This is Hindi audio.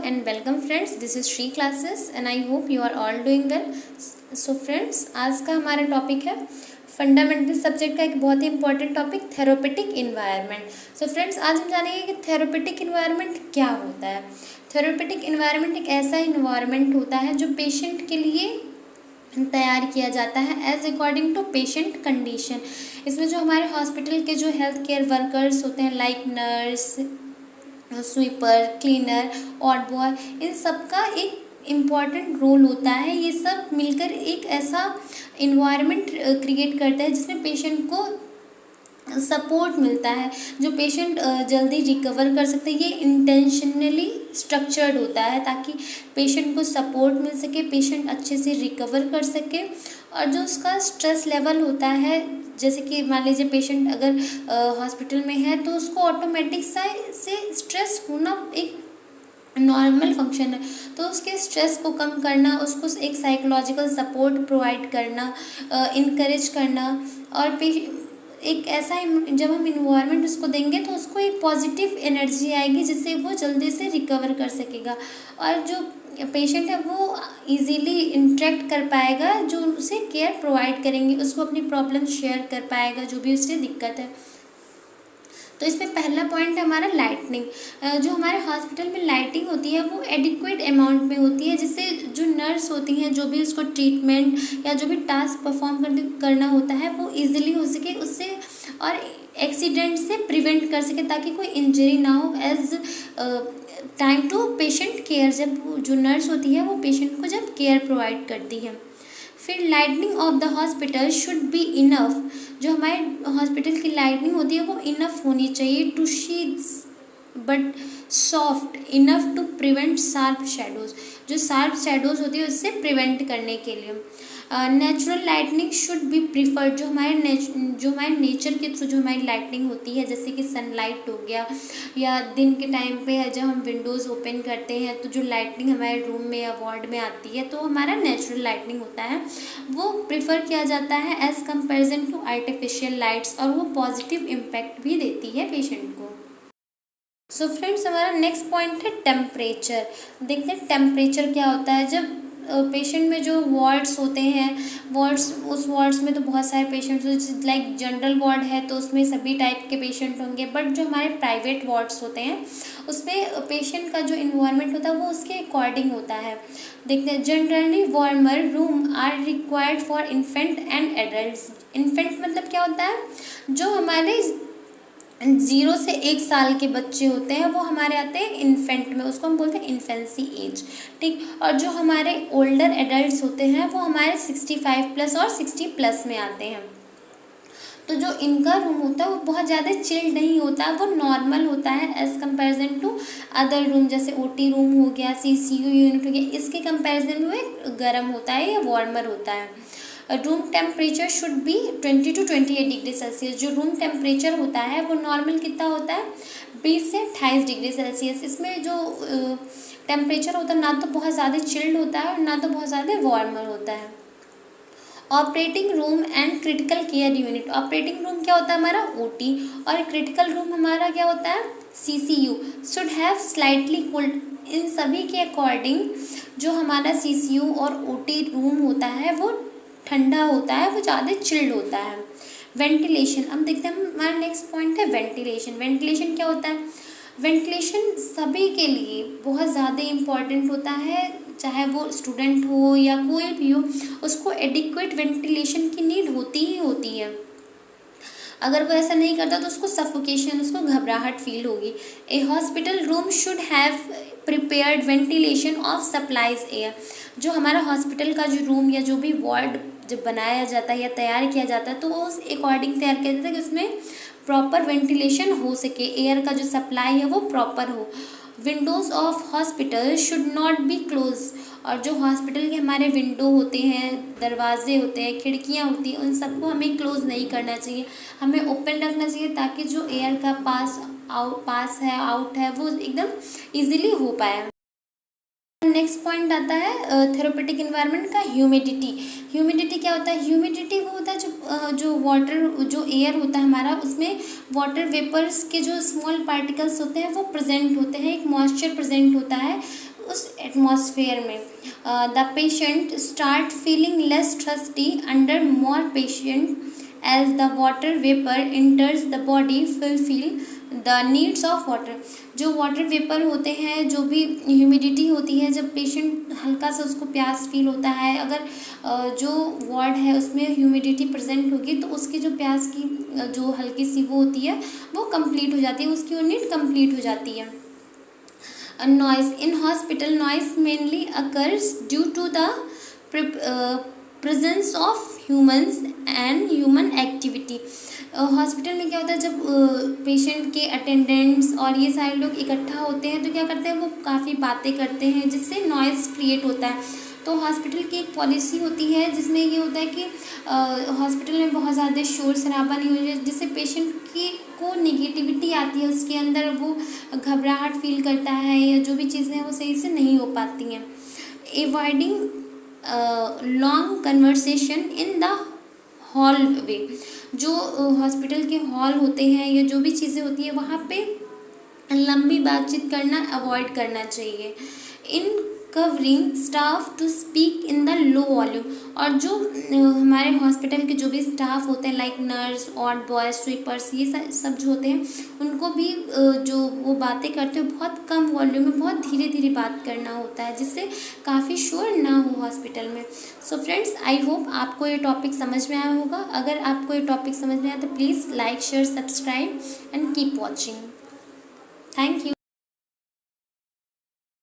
and welcome friends. This is Shri classes and I hope you are all doing well. So friends, आज का हमारा टॉपिक है फंडामेंटल सब्जेक्ट का एक बहुत ही important topic therapeutic environment. So friends, आज हम जानेंगे कि थेरेपेटिक इन्वायरमेंट क्या होता है। थेरेपेटिक इन्वायरमेंट एक ऐसा इन्वायरमेंट होता है जो पेशेंट के लिए तैयार किया जाता है as according to patient condition. इसमें जो हमारे हॉस्पिटल के जो हेल्थ केयर वर्कर्स होते हैं like nurse, sweeper, cleaner, ward boy, इन सब का एक इम्पॉर्टेंट रोल होता है। ये सब मिलकर एक ऐसा इन्वायरमेंट क्रिएट करता है जिसमें पेशेंट को सपोर्ट मिलता है, जो पेशेंट जल्दी रिकवर कर सकते हैं। ये इंटेंशनली स्ट्रक्चर्ड होता है ताकि पेशेंट को सपोर्ट मिल सके, पेशेंट अच्छे से रिकवर कर सके। और जो उसका स्ट्रेस लेवल होता है, जैसे कि मान लीजिए पेशेंट अगर हॉस्पिटल में है तो उसको ऑटोमेटिक से स्ट्रेस होना एक नॉर्मल फंक्शन है, तो उसके स्ट्रेस को कम करना, उसको एक साइकोलॉजिकल सपोर्ट प्रोवाइड करना, इनकरेज करना। और एक ऐसा जब हम इन्वायरमेंट उसको देंगे तो उसको एक पॉजिटिव एनर्जी आएगी जिससे वो जल्दी से रिकवर कर सकेगा और जो पेशेंट है वो इजीली इंटरेक्ट कर पाएगा, जो उसे केयर प्रोवाइड करेंगे, उसको अपनी प्रॉब्लम शेयर कर पाएगा जो भी उससे दिक्कत है। तो इसमें पहला पॉइंट है हमारा लाइटनिंग। जो हमारे हॉस्पिटल में लाइटिंग होती है वो एडिक्वेट अमाउंट में होती है, जिससे जो नर्स होती हैं जो भी उसको ट्रीटमेंट या जो भी टास्क परफॉर्म करना होता है वो इजीली हो सके, उससे और एक्सीडेंट से प्रिवेंट कर सके ताकि कोई इंजरी ना हो as time to patient care. जब जो नर्स होती है वो पेशेंट को जब केयर प्रोवाइड करती है। फिर lightning of the hospital should be enough. जो हमारे हॉस्पिटल की लाइटनिंग होती है वो इनफ होनी चाहिए, to शीड्स but soft enough to prevent sharp shadows. जो शार्प शेडोज़ होती है उससे प्रिवेंट करने के लिए natural lightning should be preferred. जो हमारे नेचर के थ्रू जो हमारी लाइटनिंग होती है, जैसे कि सनलाइट हो गया या दिन के टाइम पे है जब हम विंडोज़ ओपन करते हैं तो जो लाइटनिंग हमारे रूम में या वार्ड में आती है तो हमारा नेचुरल लाइटनिंग होता है, वो प्रीफर किया जाता है as comparison to artificial lights, और वो पॉजिटिव इम्पैक्ट भी देती है पेशेंट को। सो फ्रेंड्स, हमारा नेक्स्ट पॉइंट है टेम्परेचर। देखते हैं टेम्परेचर क्या होता है। जब पेशेंट में जो वार्ड्स होते हैं, उस वार्ड्स में तो बहुत सारे पेशेंट्स, लाइक जनरल वार्ड है तो उसमें सभी टाइप के पेशेंट होंगे, बट जो हमारे प्राइवेट वार्ड्स होते हैं उसमें पेशेंट का जो इन्वायरमेंट होता है वो उसके अकॉर्डिंग होता है। देखते हैं, generally warmer room are required for infant and adults. Infant मतलब क्या होता है, जो हमारे 0 से 1 साल के बच्चे होते हैं वो हमारे आते हैं इन्फेंट में, उसको हम बोलते हैं इन्फेंसी एज, ठीक। और जो हमारे ओल्डर एडल्ट्स होते हैं वो हमारे 65 प्लस और 60 प्लस में आते हैं। तो जो इनका रूम होता है वो बहुत ज़्यादा चिल्ड नहीं होता, वो नॉर्मल होता है as comparison to other room, जैसे ओटी रूम हो गया, सीसीयू यूनिट हो गया, इसके कंपेरिजन में वो गर्म होता है या वार्मर होता है। Room temperature should be 20 to 28 degree Celsius. जो रूम टेम्परेचर होता है वो नॉर्मल कितना होता है, 20 से 28 डिग्री सेल्सियस। इसमें जो टेम्परेचर होता है ना तो बहुत ज़्यादा चिल्ड होता है और ना तो बहुत ज़्यादा वार्मर होता है। Operating room and critical care unit. Operating room क्या होता है हमारा, ओटी, और क्रिटिकल रूम हमारा क्या होता है, CCU. Should have slightly cooled. इन सभी के अकॉर्डिंग जो हमारा सीसीयू और ओटी रूम होता है वो ठंडा होता है, वो ज़्यादा चिल्ड होता है। वेंटिलेशन, अब देखते हैं हमारा नेक्स्ट पॉइंट है वेंटिलेशन। वेंटिलेशन क्या होता है, वेंटिलेशन सभी के लिए बहुत ज़्यादा इम्पॉर्टेंट होता है, चाहे वो स्टूडेंट हो या कोई भी हो, उसको एडिक्वेट वेंटिलेशन की नीड होती ही होती है। अगर वो ऐसा नहीं करता तो उसको सफोकेशन, उसको घबराहट फील होगी। A hospital room should have prepared ventilation of supplies air. जो हमारा हॉस्पिटल का जो रूम या जो भी वार्ड जब बनाया जाता है या तैयार किया जाता है तो उस अकॉर्डिंग तैयार किया जाता है कि उसमें प्रॉपर वेंटिलेशन हो सके, एयर का जो सप्लाई है वो प्रॉपर हो। Windows of hospital should not be close. और जो हॉस्पिटल के हमारे विंडो होते हैं, दरवाजे होते हैं, खिड़कियां होती हैं, उन सबको हमें क्लोज नहीं करना चाहिए, हमें ओपन रखना चाहिए ताकि जो एयर का पास है आउट है वो एकदम इजीली हो पाए। नेक्स्ट पॉइंट आता है थेरेपेटिक इन्वायरमेंट का ह्यूमिडिटी। ह्यूमिडिटी क्या होता है, ह्यूमिडिटी वो होता है जो वाटर, जो एयर होता है हमारा, उसमें वाटर वेपर्स के जो स्मॉल पार्टिकल्स होते हैं वो प्रेजेंट होते हैं, एक मॉइस्चर प्रेजेंट होता है उस एटमॉस्फेयर में the patient start feeling less thirsty under more patient as the water vapour enters the body fulfil the needs of water. जो वाटर वेपर होते हैं, जो भी ह्यूमिडिटी होती है, जब पेशेंट हल्का सा उसको प्यास फील होता है, अगर जो वार्ड है उसमें ह्यूमिडिटी प्रेजेंट होगी तो उसकी जो प्यास की जो हल्की सी वो होती है वो कंप्लीट हो जाती है, उसकी वो नीड कंप्लीट हो जाती है। Noise in hospital, noise mainly occurs due to the presence of humans and human activity। Hospital में क्या होता है, जब पेशेंट के अटेंडेंट्स और ये सारे लोग इकट्ठा होते हैं तो क्या करते हैं, वो काफ़ी बातें करते हैं जिससे नॉइज़ क्रिएट होता है। तो हॉस्पिटल की एक पॉलिसी होती है जिसमें ये होता है कि हॉस्पिटल में बहुत ज़्यादा शोर शराबा नहीं हो जाए, जिससे पेशेंट की को निगेटिविटी आती है उसके अंदर, वो घबराहट फील करता है या जो भी चीज़ें हैं वो सही से नहीं हो पाती हैं। Avoiding long conversation in the hallway. जो हॉस्पिटल के हॉल होते हैं या जो भी चीज़ें होती है वहाँ पे लंबी बातचीत करना अवॉइड करना चाहिए। Encouraging staff to speak in the low volume. और जो हमारे हॉस्पिटल के जो भी स्टाफ होते हैं लाइक नर्स और बॉय स्वीपर्स, ये सब जो होते हैं उनको भी जो वो बातें करते हैं बहुत कम वॉल्यूम में, बहुत धीरे धीरे बात करना होता है जिससे काफ़ी शोर ना हो हॉस्पिटल में। सो फ्रेंड्स, आई होप आपको ये टॉपिक समझ में आया होगा। अगर आपको ये टॉपिक समझ में आया तो please like share subscribe and keep watching. Thank you.